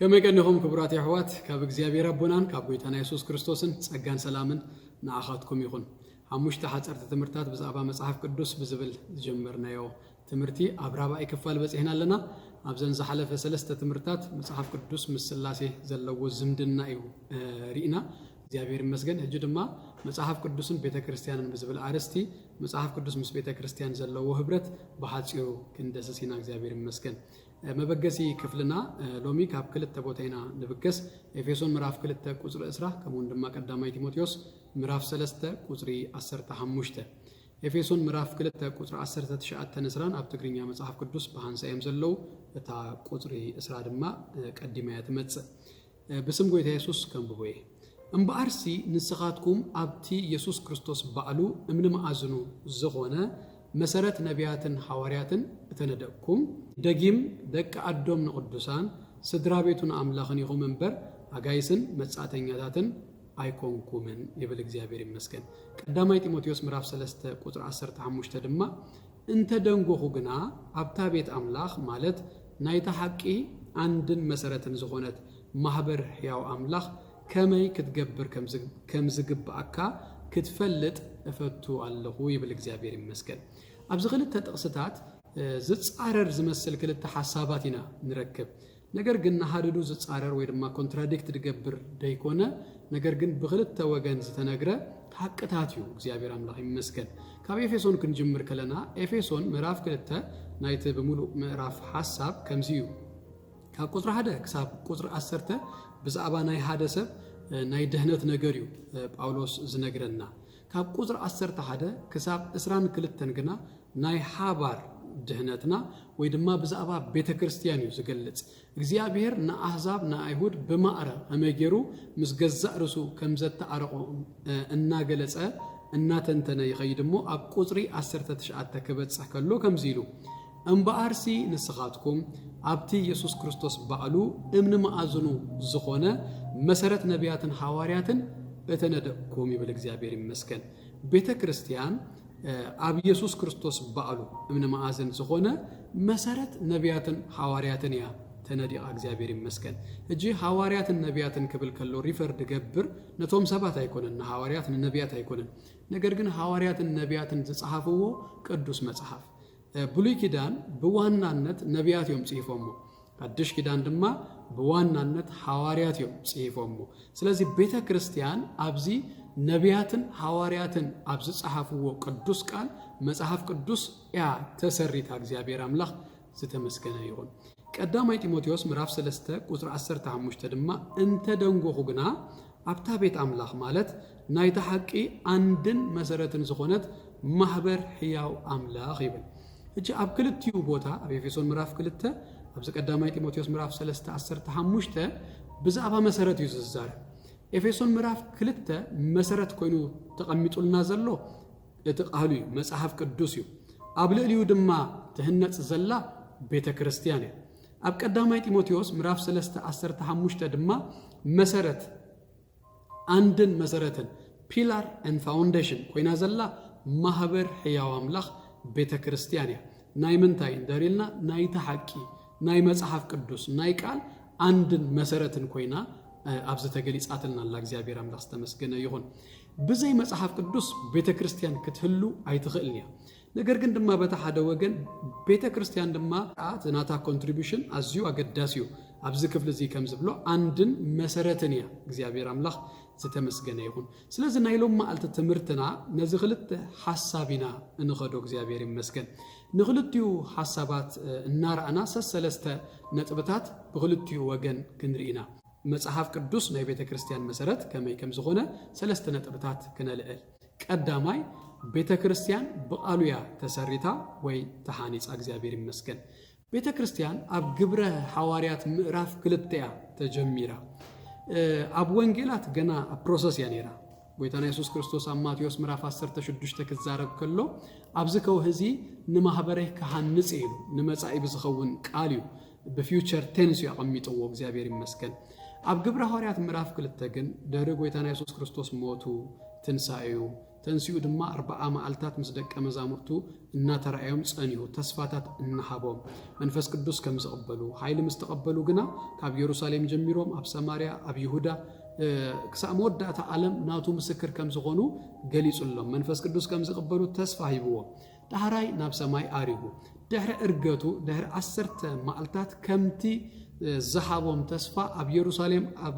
كما يقنهم كبرات يحوات كاب እግዚአብሔር አቦናን ካብ ጎይታና ኢየሱስ ክርስቶስን ጸጋን ሰላምን ንአኻትኩም ይኹን ሓሙሽተ ሓጸርተ ትምህርታት ብዛዕባ መጽሐፍ ቅዱስ ብዝብል ጀመርናዮ ትምህርቲ አብራባይ ክፋል በጽሕና ኣለና ኣብዘን ዝሓለፈ ሰለስተ ትምህርታት መጽሐፍ ቅዱስ ምስ ስላሴ ዘለዎ ዝምድና እዩ ሪኢና እግዚአብሔር ይመስገን እጅ ድማ መጽሐፍ ቅዱስን ቤተክርስቲያንን ብዝብል አርስቲ መጽሐፍ ቅዱስ ምስ ቤተክርስቲያን ዘለዎ ህብረት በሐጽዩ ክንደሰሲና እግዚአብሔር ይመስገን መበገሲ ክፍልና ሎሚ ካብ ክልተ ቦታይና ንብገስ ኤፌሶን ምዕራፍ 2 ቁጥር 10 ከመን ድማ ቀዳማይ ቲሞቴዎስ ምዕራፍ 3 ቁጥር 15 ኤፌሶን ምዕራፍ 2 ቁጥር 19 ንስራን ኣብ ትግርኛ መጽሐፍ ቅዱስ በሃንሳይም ዘለው እታ ቁጥር 10 ድማ ቀዲማያ ትመጽእ በስም ጎይታ ኢየሱስ ከምብቦይ እምበአርሲ ንስኻትኩም ኣብቲ ኢየሱስ ክርስቶስ ባዕሉ እምነ ማዕዝኑ ዝኾነ መሰረት ነቢያትን ሐዋርያትን እተነደቅኩም ደጊም ደቀ አዶም ንቅዱሳን ስድራ ቤቱን አምላኽን ይኹም እንበር አጋይስን መጻተኛታትን አይኮንኩምን ይብል እግዚአብሔር ይመስገን ቀዳማይ ጢሞቴዎስ ምዕራፍ 3 ቁጥር 15 ድማ እንተ ደንጎኹ ግና አብታ ቤት አምላኽ ማለት ናይታ ሐቂ አንድን መሰረትን ዝኾነት ማህበር ሕያው አምላኽ ከመይ ክትገብር ከምዝግብአካ ክትፈልጥ እፈቱ ኣለኹ ይብል እግዚአብሔር ይመስገን ኣብዚ ክልተ ጥቅስታት ዝጻረር ዝመስል ክልተ ሐሳባት ኢና ንረክብ ነገር ግን ናሃድዱ ዝጻረር ወይ ድማ ኮንትራዲክት ድገብር ደይኮነ ነገር ግን ብክልተ ወገን ዝተነግረ ሐቅታት እዩ እግዚአብሔር አምላኽ ይመስገን ካብ ኤፌሶን ክንጅምር ከለና ኤፌሶን ምዕራፍ 2 ናይቲ በሙሉ ምዕራፍ ሐሳብ ከምዚዩ ካብ ቁጥር 1 ክሳብ ቁጥር 10 ብዛዕባ ናይ ሓደ ሰብ ናይ ድህነት ነገር እዩ ጳውሎስ ዝነግረና ካብ ቁጥር 11 ክሳብ 22 ግና ናይ ሓባር ድህነትና ወይ ድማ ብዛዕባ ቤተክርስቲያን እዩ ዝገልጽ እግዚአብሔር ንአሕዛብ ንአይሁድ በማዕረ አመገሩ ምስ ገዛእ ርሱ ከም ዘተአረቁ እናገለጸ እናተንተነ ይኸይድሞ ኣብ ቁጥሪ 19 ከበጽሕ ከሎ ከምዚሉ እምበአርሲ ንስኻትኩም ኣብቲ ኢየሱስ ክርስቶስ ባዕሉ እምነ ማዕዝኑ ዝኾነ መሰረት ነቢያትን ሐዋርያትን እተነደቅኩም ይብል እግዚአብሔር ይመስገን ቤተክርስቲያን ኣብ ኢየሱስ ክርስቶስ ባዕሉ እምነ ማዕዝን ዝኾነ መሰረት ነቢያትን ሐዋርያትን ያ ተነዲቃ እግዚአብሔር ይመስገን እጂ ሐዋርያትን ነቢያትን ክብል ከሎ ሪፈር ድገብር ነቶም ሰባት አይኮነን ሐዋርያትን ነቢያት አይኮነን ነገር ግን ሐዋርያትን ነቢያትን ዝጻሐፍዎ ቅዱስ መጽሐፍ ብሉይ ኪዳን በዋናነት ነቢያት እዮም ጽሒፎሞ አዲስ ኪዳን ድማ በዋናነት ሐዋርያት እዮም ጽሒፎሞ ስለዚህ ቤተክርስቲያን ኣብዚ ነቢያትን ሐዋርያትን ኣብዚ ጻሐፍዎ ቅዱስ ቃል መጽሐፍ ቅዱስ ያ ተሰሪታ እግዚአብሔር አምላኽ ዝተመስገነ ይሁን ቀዳማይ ጢሞቴዎስ ምዕራፍ 3 ቁጥር 15 ድማ እንተ ደንጎኹ ግና ኣብታ ቤት አምላኽ ማለት ናይታ ሐቂ አንድን መሰረትን ዝኾነት ማህበር ሕያው አምላኽ ይብል እጂ ኣብ ክልቲኡ ቦታ ኣብ ኤፌሶን ምዕራፍ 2 ኣብ ቀዳማይ ጢሞቴዎስ ምዕራፍ 3 15 ብዛዕባ መሰረት እዩ ዝዛረብ ኤፌሶን ምዕራፍ 2 መሰረት ኮይኑ ተቀሚጡልና ዘሎ እቲ ቃሉ መጽሐፍ ቅዱስ እዩ ኣብ ልዕሊኡ ድማ ተህነጽ ዘላ ቤተክርስቲያን እዩ ኣብ ቀዳማይ ጢሞቴዎስ ምዕራፍ 3 15 ድማ መሰረት አንድን መሰረትን ፒላር ኤንድ ፋውንዴሽን ኮይና ዘላ ማህበር ሕያው አምላኽ ቤተክርስቲያን ያ ናይ ምንታይ እንደሪልና ናይ ተሐቂ ናይ መጽሐፍ ቅዱስ ናይ ቃል አንድን መሰረትን ኮይና ኣብዚ ተገሊጻትና አላ እግዚአብሔር አምላኽ ተመስገነ ይሁን በዘይ መጽሐፍ ቅዱስ ቤተክርስቲያን ክትህሉ አይትኽእልያ ነገር ግን ድማ በተሓደ ወገን ቤተክርስቲያን ድማ ናታ ኮንትሪቢዩሽን አዝዩ አገዳሲዩ ኣብዚ ክፍል እዚ ከም ዝብሎ አንድን መሰረትን ያ እግዚአብሔር አምላኽ ዝተመስገነ ይሁን ስለዚህ ናይሎም ማልተ ትምህርትና ነዚ ክልተ ሐሳቢና እንኸዶ እግዚአብሔር ይመስገን ንክልቲዩ ሐሳባት እናራአና ሰለስተ ነጥብታት ብክልቲዩ ወገን ክንሪኢና መጽሐፍ ቅዱስ ናይ ቤተክርስቲያን መሰረት ከመይ ከም ዝኾነ ሰለስተ ነጥብታት ክነልዕል ቀዳማይ ቤተክርስቲያን በቃሉያ ተሰሪታ ወይ ተሃኒጻ እግዚአብሔር ይመስገን ቤተክርስቲያን ኣብ ግብረ ሐዋርያት ምዕራፍ 2 ተጀሚራ ኣብ ወንጌላት ገና ኣብ ፕሮሰስ ያ ነራ ጎይታና ኢየሱስ ክርስቶስ ኣብ ማቴዎስ ምዕራፍ 16 ክዛረብ ከሎ ኣብዚ ከውህዚ ንማህበረ ካህንጽ ኢሉ ንመጻኢ ብዝኸውን ቃል እዩ በፊውቸር ቴንስ ያቀሚጥዎ እግዚአብሔር ይመስገን ኣብ ግብረ ሐዋርያት ምዕራፍ 2 ግን ደረ ጎይታና ኢየሱስ ክርስቶስ ሞቱ ትንሳኤው ተንሲኡ ድማ 40 መዓልታት ምስ ደቀ መዛሙርቱ እናተራእዮም ጸኒሑ ተስፋታት እናሃቦም መንፈስ ቅዱስ ከም ዝቕበሉ ኃይል ምስ ተቐበሉ ግና ካብ ኢየሩሳሌም ጀሚሮም ኣብ ሰማርያ ኣብ ይሁዳ ክሳብ መወዳእታ ዓለም ናቱ ምስክር ከም ዝኾኑ ገሊጹሎም መንፈስ ቅዱስ ከም ዝቕበሉ ተስፋ ሂብዎ ዳህራይ ናብ ሰማይ አሪጉ ድሕሪ እርገቱ ድሕሪ 10 መዓልታት ከምቲ ዝሃቦም ተስፋ ኣብ ኢየሩሳሌም ኣብ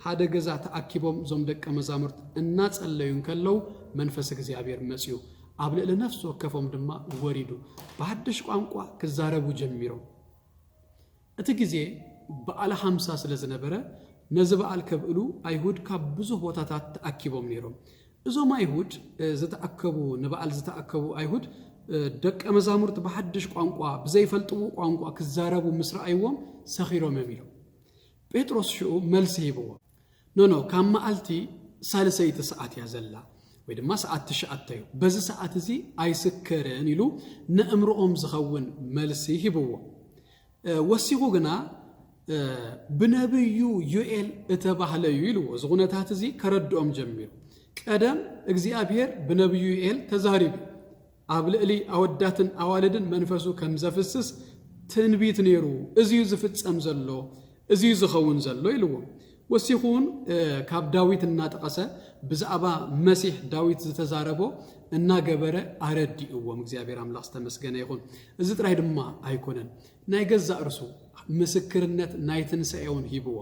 ሓደ ገዛ ተኣኪቦም ዞም ደቀ መዛሙርት እናጸለዩን ከለው መንፈስ እግዚአብሔር መጽዩ ኣብ ልዕሊ ነፍስ ወከፎም ድማ ወሪዱ በሐድሽ ቋንቋ ክዛረቡ ጀሚሮም እቲ ግዜ በዓለ 50 ስለ ዝነበረ ነዚ በዓል ከብእሉ አይሁድ ካብ ብዙሕ ቦታታት ተኣኪቦም ነይሮም እዞም አይሁድ ዝተኣከቡ ንበዓል ዝተኣከቡ አይሁድ ደቀ መዛሙርት በሐድሽ ቋንቋ ብዘይፈልጥዎ ቋንቋ ክዛረቡ ምስራአይዎም ሰኺሮም የሚለው ጴጥሮስ ሽኡ መልስ ሂብዎ ኖ ካብ መዓልቲ ሳልሰይቲ ሰዓት ያዘላ ወይ ድማ ሰዓት ትሽዓተዩ በዚ ሰዓት እዚ አይስከረን ኢሉ ነእምሮኦም ዝኸውን መልሲ ሂብዎ ወሲኹ ግና ብነብዩ ዮኤል እተባህለዩ ኢልዎ ዝኹነታት እዚ ከረድኦም ጀሚሩ ቀደም እግዚአብሔር ብነብዩ ዮኤል ተዛሪቡ ኣብ ልዕሊ ኣወዳትን ኣዋልድን መንፈሱ ከም ዘፍስስ ትንቢት ነይሩ እዚዩ ዝፍጸም ዘሎ እዚዩ ዝኸውን ዘሎ ኢልዎ ወሲኹን ካብ ዳዊት እናጠቐሰ ብዛዕባ መሲሕ ዳዊት ዝተዛረቦ እናገበረ አረዲእዎም እግዚአብሔር አምላክ ዝተመስገነ ይኹን እዚ ጥራይ ድማ አይኮነን ናይ ገዛ እርሱ ምስክርነት ናይ ትንሣኤውን ሂብዎ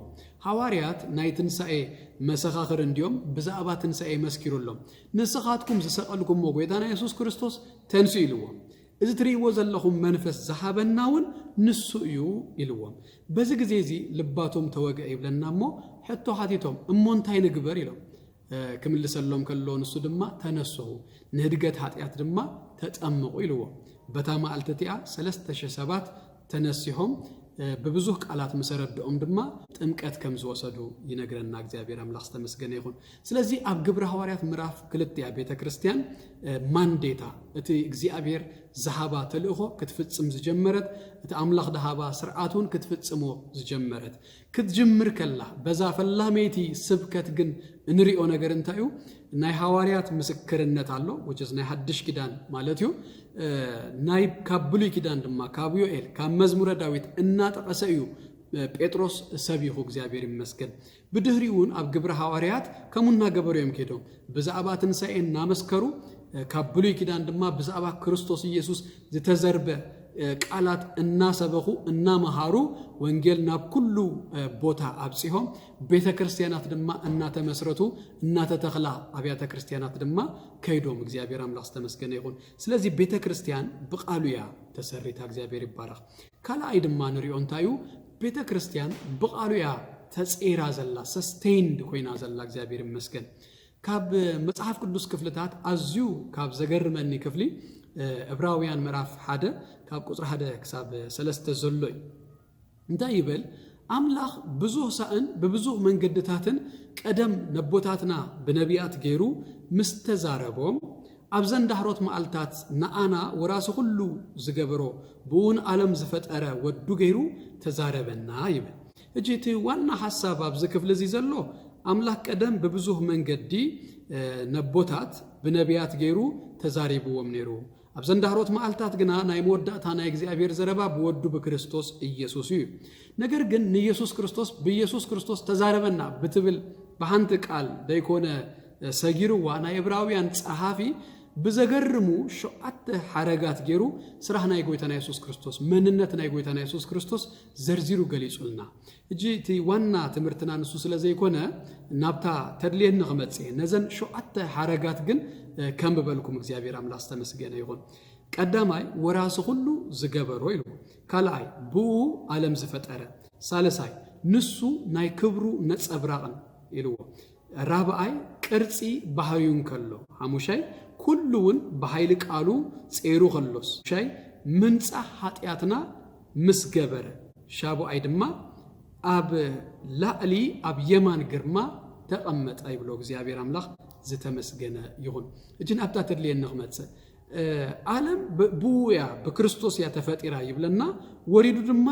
ሐዋርያት ናይ ትንሣኤ መሰኻኽር እንዲዮም ብዛዕባ ትንሣኤ መስኪሩሎም ንስኻትኩም ዝሰቐልኩሞ ጎይታና ኢየሱስ ክርስቶስ ተንሱ ኢልዎም እዚ ትርእይዎ ዘለኹም መንፈስ ዝሃበናውን ንሱ እዩ ኢልዎም በዚ ግዜ እዚ ልባቶም ተወግዐ ይብለና እሞ ሕቶ ሓቲቶም እሞንታይ ንግበር ኢሎም ክምልሰሎም ከሎ ንሱ ድማ ተነስሑ ንህድገት ኃጢአት ድማ ተጠምቁ ኢልዎም በታ መዓልቲ 3000 ሰባት ተነሲሖም በብዙህ ቃላት መሰረድኦም ድማ ጥምቀት ከም ዝወሰዱ ይነግረና እግዚአብሔር አምላክ ዝተመስገነ ይኹን ስለዚህ ኣብ ግብረ ሐዋርያት ምዕራፍ 2 ቤተክርስቲያን ማንዴታ እቲ እግዚአብሔር ዝሃባ ተልእኾ ክትፍጽም ዝጀመረት እቲ አምላክ ደሃባ ስርዓቱን ክትፍጽሞ ዝጀመረት ክትጅምር ከላ በዛ ፈላሜቲ ስብከት ግን እንሪኦ ነገር እንታዩ ናይ ሐዋርያት ምስክርነት አሎ which is ናይ ሐድሽ ኪዳን ማለት እዩ ናይ ካብሉ ኪዳን ድማ ካብ ዮኤል ካብ መዝሙረ ዳዊት እናጠቀሰ እዩ ጴጥሮስ ሰቢኹ እግዚአብሔር ይመስገን ብድህሪውን ኣብ ግብረ ሐዋርያት ከሙና ገበሮም ከዶም ብዛዕባ ትንሣኤ እናመስከሩ ካብሉ ኪዳን ድማ ብዛዕባ ክርስቶስ ኢየሱስ ዝተዘርበ ቃላት እናሰበኹ እናመሃሩ ወንጌል ናብ ኩሉ ቦታ አብጽሖም ቤተክርስቲያናት ድማ እናተመስረቱ እናተተኽላ አብያተ ክርስቲያናት ድማ ከይዶም እግዚአብሔር አምላክ ዝተመስገነ ይኹን ስለዚህ ቤተክርስቲያን በቃሉያ ተሰሪታ እግዚአብሔር ይባረክ ካላይ ድማ ንሪኦ እንታዩ ቤተክርስቲያን በቃሉያ ተጽራ ዘላ ሰስቴይንድ ኮይና ዘላ እግዚአብሔር ይመስገን ካብ መጽሐፍ ቅዱስ ክፍልታት አዝዩ ካብ ዘገርመኒ ክፍሊ ዕብራውያን ምዕራፍ 1 ካብ ቁጥር 1 ክሳብ 3 ዘሎ እንታይ ይብል አምላክ ብዙህ ሳእን በብዙህ መንገድታትን ቀደም ነቦታትና በነቢያት ገይሩ ምስተዛረቦም ኣብ ዘንዳህሮት መዓልታት ናአና ወራሱ ሁሉ ዝገበሮ ብውን ዓለም ዝፈጠረ ወዱ ገይሩ ተዛረበና ይብል እጂቲ ዋና ሐሳብ ኣብ ዝክፍል እዚ ዘሎ አምላክ ቀደም በብዙህ መንገዲ ነቦታት በነቢያት ገይሩ ተዛሪብዎም ነይሩ ኣብ ዘንዳህሮት መዓልታት ግና ናይ መወዳእታ ናይ እግዚአብሔር ዘረባ በወዱ በክርስቶስ ኢየሱስ እዩ ነገር ግን ንኢየሱስ ክርስቶስ በኢየሱስ ክርስቶስ ተዛረበና ብትብል በሃንት ቃል ደይኮነ ሰጊርዋ ናይ ዕብራውያን ጸሐፊ ብዘገርሙ ሸዓተ ሐረጋት ገይሩ ስራሕ ናይ ጎይታና ኢየሱስ ክርስቶስ መንነት ናይ ጎይታና ኢየሱስ ክርስቶስ ዘርዚሩ ገሊጹልና እጂቲ ዋና ትምርትና ንሱ ስለዘይኮነ ናብታ ተድልየን ንኽመጽ ነዘን ሸዓተ ሐረጋት ግን ከም በልኩም እግዚአብሔር አምላክ ዝተመስገነ ይኹን ቀዳማይ ወራሱ ሁሉ ዝገበሮ ኢሉ ካልአይ ብኡ ዓለም ዝፈጠረ ሳልሳይ ንሱ ናይ ክብሩ ነጸብራቅን ኢሉዎ ራብዓይ ቅርጺ ባህሪውን ከሎ ሐሙሻይ ኩሉውን በኃይል ቃሉ ጼሩ ከሎስ ሻይ ምንጻ ኃጢአትና ምስገበረ ሻቡአይ ድማ ኣብ ላዕሊ ኣብ የማን ግርማ ተቀመጠ ይብሎ እግዚአብሔር አምላክ ዝተመስገነ ይሁን እጅን ኣብታ ተድልየን ንኽመጽ ዓለም ብውያ በክርስቶስ ያ ተፈጢራ ይብለና ወሪዱ ድማ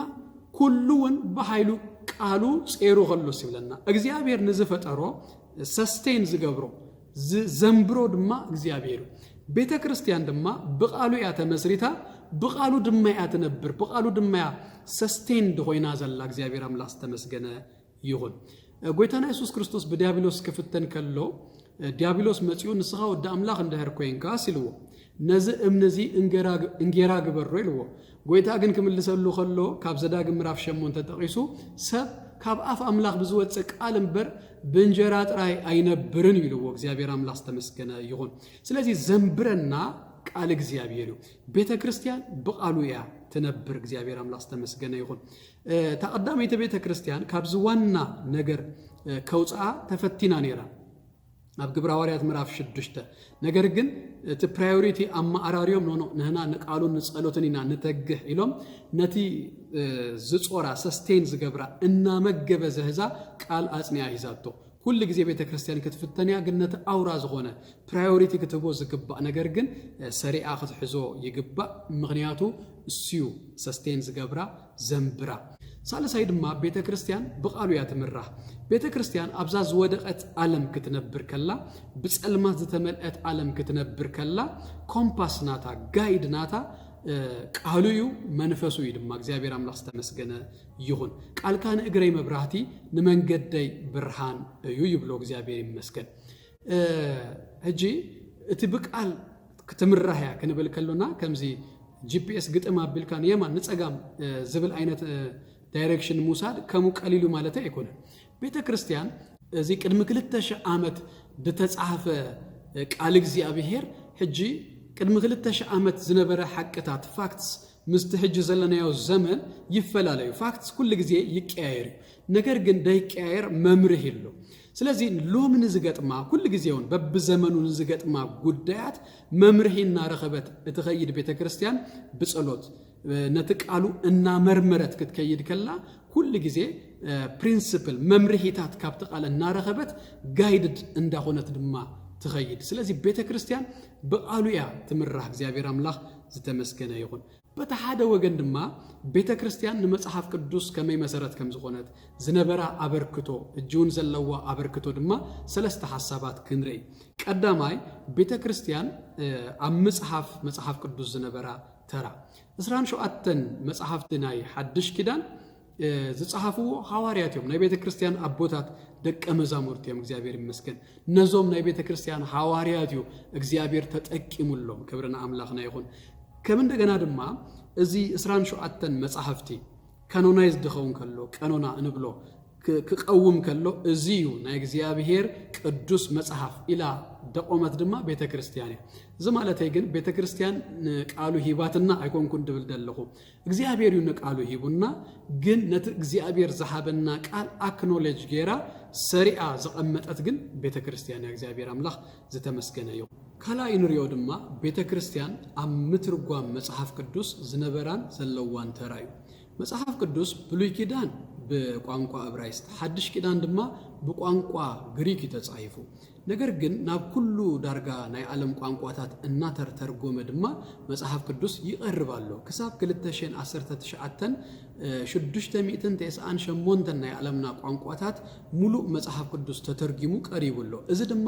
ኩሉውን በኃይሉ ቃሉ ጼሩ ከሎስ ይብለና እግዚአብሔር ንዝፈጠሮ ሰስቴን ዝገብሮ ዘንብሮ ድማ እግዚአብሔር ቤተ ክርስቲያን ድማ በቃሉ ያ ተመስሪታ በቃሉ ድማ ያ ተነብር በቃሉ ድማ ሰስቴንድ ሆይና ዘላ እግዚአብሔር አምላክ ተመስገነ ይሁን ጎይታና ኢየሱስ ክርስቶስ በዲያብሎስ ከፍተን ከሎ ዲያብሎስ መጽዩ ንስኻ ወደ አምላክ እንደህር ኮይንካ ሲልዎ ነዚ እምነዚ እንጌራ ግበሮ ይልዎ ጎይታ ግን ክምልሰሉ ከሎ ካብ ዘዳግም ምዕራፍ 8 ተጠቂሱ ሰብ ካብ አፍ አምላክ ብዙወጽ ቃል እንበር በእንጀራ ጥራይ አይነብርን ይልዎ እግዚአብሔር አምላክ ተመስገነ ይሁን ስለዚህ ዘንብረና ቃል እግዚአብሔር ቤተ ክርስቲያን በቃሉ ያ ተነብር እግዚአብሔር አምላክ ተመስገነ ይሁን ተቀዳሚተ ቤተ ክርስቲያን ካብ ዝዋና ነገር ከውጻ ተፈቲና ነራ አብ ግብረ ሐዋርያት ምዕራፍ 6 ነገር ግን እቲ ፕራዮሪቲ አማራሪዮም ነው ነህና ነቃሉን ጸሎትንና ንተግህ ኢሎም ነቲ ዝጾራ ሰስቴን ዝገብራ እና መገበ ዘህዛ ቃል አጽኒያ ይዛቶ ሁሉ ጊዜ ቤተ ክርስቲያን ክትፈተንያ ግነት አውራዝ ሆነ ፕራዮሪቲ ክትቦ ዝግባ ነገር ግን ሰሪዓ ክትሕዞ ይግባ ምክንያቱ እሲዩ ሰስቴን ዝገብራ ዘንብራ ሳልሳይ ድማ ቤተ ክርስቲያን በቃሉ ያትምራ ቤተ ክርስቲያን አብዛዝ ወደቀት ዓለም ክትነብር ከላ በጸልማት ዝተመልአት ዓለም ክትነብር ከላ ኮምፓስ ናታ ጋይድ ናታ ቃሉዩ መንፈሱ ይድማ እግዚአብሔር አምላክ ተመስገነ ይሁን ቃልካን እግረይ መብራህቲ ንመንገደይ ብርሃን እዩ ይብሎ እግዚአብሔር ይመስገን እጂ እቲ በቃል ክትምራህያ ከንበል ከሎና ከምዚ ጂፒኤስ ግጥም አብልካን የማን ንጸጋም ዝብል አይነት ዳይሬክሽን ሙሳድ ከሙ ቀሊሉ ማለት አይኮንም ቤተ ክርስቲያን እዚ ቅድም 2000 ዓመት በተጻፈ ቃል እግዚአብሔር ሕጂ ቅድም 2000 ዓመት ዝነበረ ሐቅታት ፋክትስ ምስተሕጅ ዘለናዮ ዘመን ይፈላለዩ ፋክትስ ኩሉ ጊዜ ይቀያየሩ ነገር ግን ዳይቀያየር መምርህ ይሉ ስለዚህ ሎምን ዝገጥማ ኩሉ ጊዜውን በብዘመኑን ዝገጥማ ጉዳያት መምርህና ረኸበት እትኸይድ ቤተ ክርስቲያን በጸሎት ነትቃሉ እና መርመረት ክትከይድ ከላ ኩሉ ጊዜ ፕሪንሲፕል መምርህታት ካብተቃለ እና ረኸበት ጋይድድ እንዳሆነት ድማ ትኸይድ ስለዚህ ቤተ ክርስቲያን በቃሉያ ትምራህ እግዚአብሔር አምላክ ዝተመስገነ ይሁን በተሓደ ወገን ድማ ቤተ ክርስቲያን ንመጽሐፍ ቅዱስ ከመይ መሰረት ከም ዝኾነት ዝነበራ አበርክቶ እጁን ዘለዋ አበርክቶ ድማ ሰለስተ ሐሳባት ክንርኢ ቀዳማይ ቤተ ክርስቲያን ኣብ መጽሐፍ ቅዱስ ዝነበራ ተራ 27 መጽሐፍት ናይ ሓድሽ ኪዳን ዝጽሐፉ ሐዋርያት እዮም ናይ ቤተ ክርስቲያን አቦታት ደቀ መዛሙርት እዮም እግዚአብሔር ይመስገን ነዞም ናይ ቤተ ክርስቲያን ሐዋርያት እዩ እግዚአብሔር ተጠቂሙሎም ክብርና አምላክና ይሁን ከም እንደገና ድማ እዚ 27 መጽሐፍቲ ካኖናይዝ ድኸውን ከሎ ቀኖና እንብሎ ክቀውም ከሎ እዚዩ ናይ እግዚአብሔር ቅዱስ መጽሐፍ ኢላ ደቆመት ድማ ቤተ ክርስቲያን ዘማለተይ ግን ቤተ ክርስቲያን ቃሉ ሂባትና አይኮንኩን ድብል ደለኹ እግዚአብሔር ይነ ቃሉ ሂቡና ግን ነት እግዚአብሔር ዘሐበና ቃል አክኖሌጅ ጌራ ሰሪዓ ዘቀመጠት ግን ቤተ ክርስቲያን እግዚአብሔር አምላክ ዝተመስገነ እዩ ከላይ ንሪዮ ድማ ቤተ ክርስቲያን ኣብ ምትርጓም መጽሐፍ ቅዱስ ዝነበራን ዘለዋን ተራዩ መጽሐፍ ቅዱስ ብሉይ ኪዳን በቋንቋ ዕብራይስጥ ሐድሽ ኪዳን ድማ በቋንቋ ግሪክ ተጻይፉ ነገር ግን ናብ ኩሉ ዳርጋ ናይ ዓለም ቋንቋታት እና ተርጎመ ድማ መጽሐፍ ቅዱስ ይቀርባሉ ከሳብ 2019 698 ናይ ዓለምና ቋንቋታት ሙሉ መጽሐፍ ቅዱስ ተተርጊሙ ቀሪቡሎ እዚ ድማ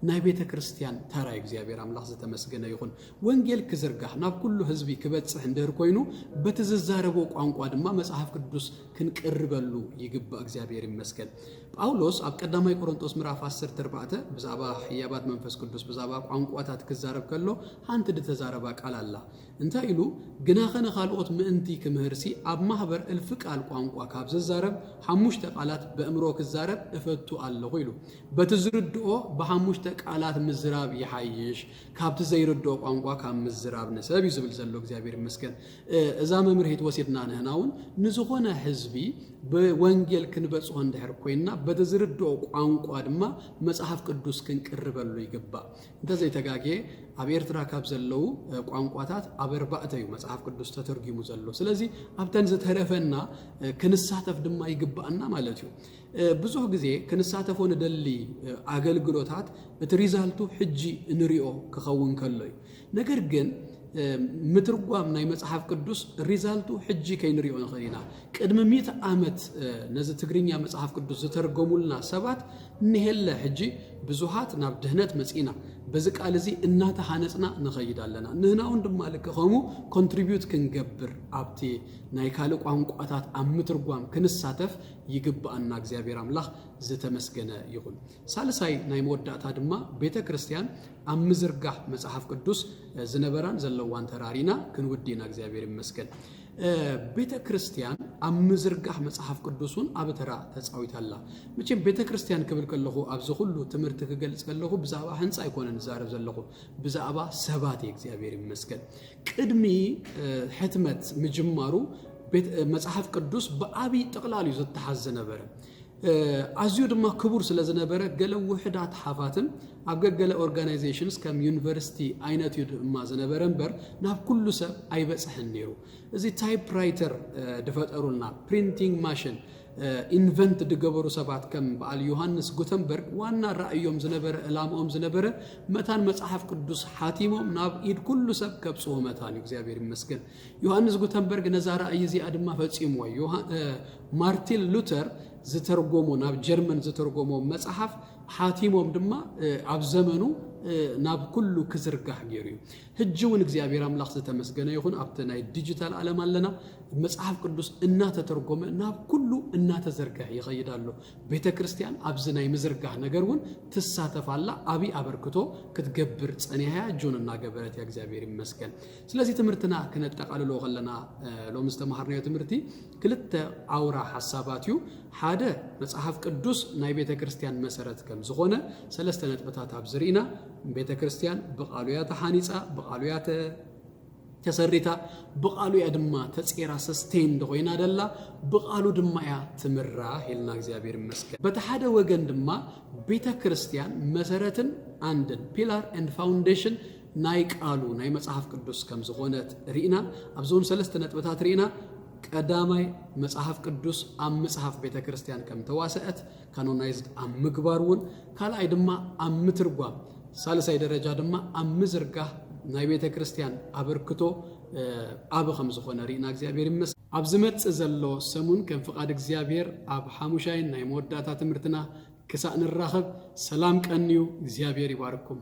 ናይ ቤተ ክርስቲያን ተራ እግዚአብሔር አምላክ ዝተመስገነ ይሁን ወንጌል ክዝርጋህ ናብ ኩሉ ህዝቢ ክበጽሕ እንደር ኮይኑ በተዘዛረቦ ቋንቋ ድማ መጽሐፍ ቅዱስ ክንቀርበሉ ይግባ እግዚአብሔር ይመስገን ጳውሎስ ኣብ ቀዳማይ ቆሮንቶስ ምዕራፍ 10:4 ብዛባ ሕያባት መንፈስ ቅዱስ ብዛባ ቋንቋታት ክዛረብ ከሎ ሃንት ድተዛረባ ቃል አላ እንታይ ኢሉ ግና ኸነ ካልኦት ምእንቲ ክምህርሲ ኣብ ማህበር እልፍ ቃል ቋንቋ ካብ ዝዛረብ ሓሙሽተ ቃላት በእምሮ ክዛረብ እፈቱ ኣለኹ ኢሉ በትዝርድኦ በሓሙሽተ ቃላት ምዝራብ ይሓይሽ ካብቲ ዘይርድኦ ቋንቋ ካብ ምዝራብ ነሰብ ይዝብል ዘሎ እግዚአብሔር ይመስገን እዛ መምርሂት ወሲድና ነህናውን ንዝኾነ ህዝቢ በወንጌል ክንበጽሖ እንደህር ኮይና በትዝርድኦ ቋንቋ ድማ መጽሐፍ ቅዱስ ክንቀርበሉ ይገባ እንደዚህ ተጋጌ ኣብ ኤርትራ ካብ ዘለው ቋንቋታት ኣብ ኣርባዕተ እዩ መጽሐፍ ቅዱስ ተተርጊሙ ዘሎ ስለዚህ ኣብተን ዝተረፈና ክንሳተፍ ድማ ይግባና ማለት እዩ ብዙሕ ጊዜ ክንሳተፎ ንደሊ አገልግሎታት እቲ ሪዛልቱ ሕጂ እንሪኦ ክኸውን ከሎ እዩ ነገር ግን ምትርጓም ናይ መጽሐፍ ቅዱስ ሪዛልቱ ሕጂ ከይንሪኦ ንኸይና ቅድሚ 100 ዓመት ነዚ ትግርኛ መጽሐፍ ቅዱስ ዝተርገሙልና ሰባት نهلا حجي بزوحات ناب دهنت مسئنا بزك على زي إنها تحانسنا نخيد لنا نهنا عند مالك خامو contribute كنجبر عبتي نايكالك وعم قطعات أمترقوام كنساتف يجب أن نجزي رملخ زت مسكنا يقول سالساي نايمود دات ما بيت كريستيان أمزرقة مصحف قدوس زنبران زلوان ترارينا كنودينا نجزي مسكن بيت كريستيان أمزرقة مصحف قدوسون أبترا تسعويت الله مچين بيت كريستيان قبل كله أبز كله تمرتك قلص كله بزعبا هنص أيكون نزارب زلخو بزعبا سبات እግዚአብሔር ይመስገን ቅድሚ ሕትመት ምጅማሩ መጽሐፍ ቅዱስ በአቢ ጠቅላሉ ዝተሐዘ ነበረ አዚዩ ድማ ክቡር ስለዘነበረ ገለ ውህዳት ሓፋትን አገገለ ኦርጋናይዜሽንስ ከም ዩኒቨርሲቲ አይነት ይድማ ዘነበረንበር ናብ ኩሉ ሰብ አይበጽሕን ነሩ እዚ ታይፕራይተር ድፈጠሩልና ፕሪንቲንግ ማሽን ኢንቨንት ድገበሩ ሰባት ከም በአል ዮሐንስ ጉተንበርግ ዋና ራእዮም ዝነበረ እላማኦም ዝነበረ መታን መጽሐፍ ቅዱስ ሓቲሞም ናብ ኢድ ኩሉ ሰብ ከብጽዎ መታን እግዚአብሔር ይመስገን ዮሐንስ ጉተንበርግ ነዛ ራእይ እዚ አድማ ፈጺሞ ማርቲን ሉተር ዝተርጎሞ ናብ ጀርመን ዝተርጎሞ መጽሐፍ ሓቲሞም ድማ ኣብ ዘመኑ ናብ ኩሉ ክዝርጋሕ ገይሩ ህጅውን እግዚአብሔር አምላክ ዝተመስገነ ይሁን ኣብተ ናይ ዲጂታል ዓለም አለና መጽሐፍ ቅዱስ እናተተርጎመ ናብ ኩሉ እናተዘርጋሕ ይኸይዳሉ ቤተክርስቲያን ኣብዝናይ ምዝርጋሕ ነገርውን ትሳተፋላ አቢ አበርክቶ ክትገብር ጸኒያ ጆንና ገበረት ያ እግዚአብሔር ይመስገን ስለዚህ ትምርትና ከነጠቃልሎ ከለና ሎም ዝተማሃርነው ትምርቲ ክልተ አውራ ሐሳባትዩ ሓደ መጽሐፍ ቅዱስ ናይ ቤተክርስቲያን መሰረት ከም ዝኾነ ሰለስተ ነጥብታት ኣብዝሪና ቤተክርስቲያን በቃሉያ ተሐኒጻ በቃሉያ ተሰሪታ በቃሉያ ድማ ተጽራ ሰስቴን ደሆይና ደላ በቃሉ ድማ ያ ትምራ ሄልና እግዚአብሔር ይመስገን በተሐደ ወገን ድማ ቤተክርስቲያን መሰረትን አንድን ፒላር ኤንድ ፋውንዴሽን ናይ ቃሉ ናይ መጽሐፍ ቅዱስ ከም ዝኾነ ሪኢና ኣብዞን ሰለስተ ነጥብታት ሪኢና ቀዳማይ መጽሐፍ ቅዱስ አም መጽሐፍ ቤተክርስቲያን ከም ተዋሰአት ካኖናይዝድ አም ምግባሩን ካልአይ ድማ አም ምትርጓም ሳልሳይ ደረጃ ድማ አም ምዝርጋህ ናይ ቤተክርስቲያን አበርክቶ አብ ከም ዝኾነ ሪኢና እግዚአብሔር ይመስገን ኣብ ዝመጽ ዘሎ ሰሙን ከም ፍቃድ እግዚአብሔር ኣብ ሓሙሻይ ናይ መወዳእታ ትምርትና ክሳእ ንራኸብ ሰላም ቀንዩ እግዚአብሔር ይባርኩም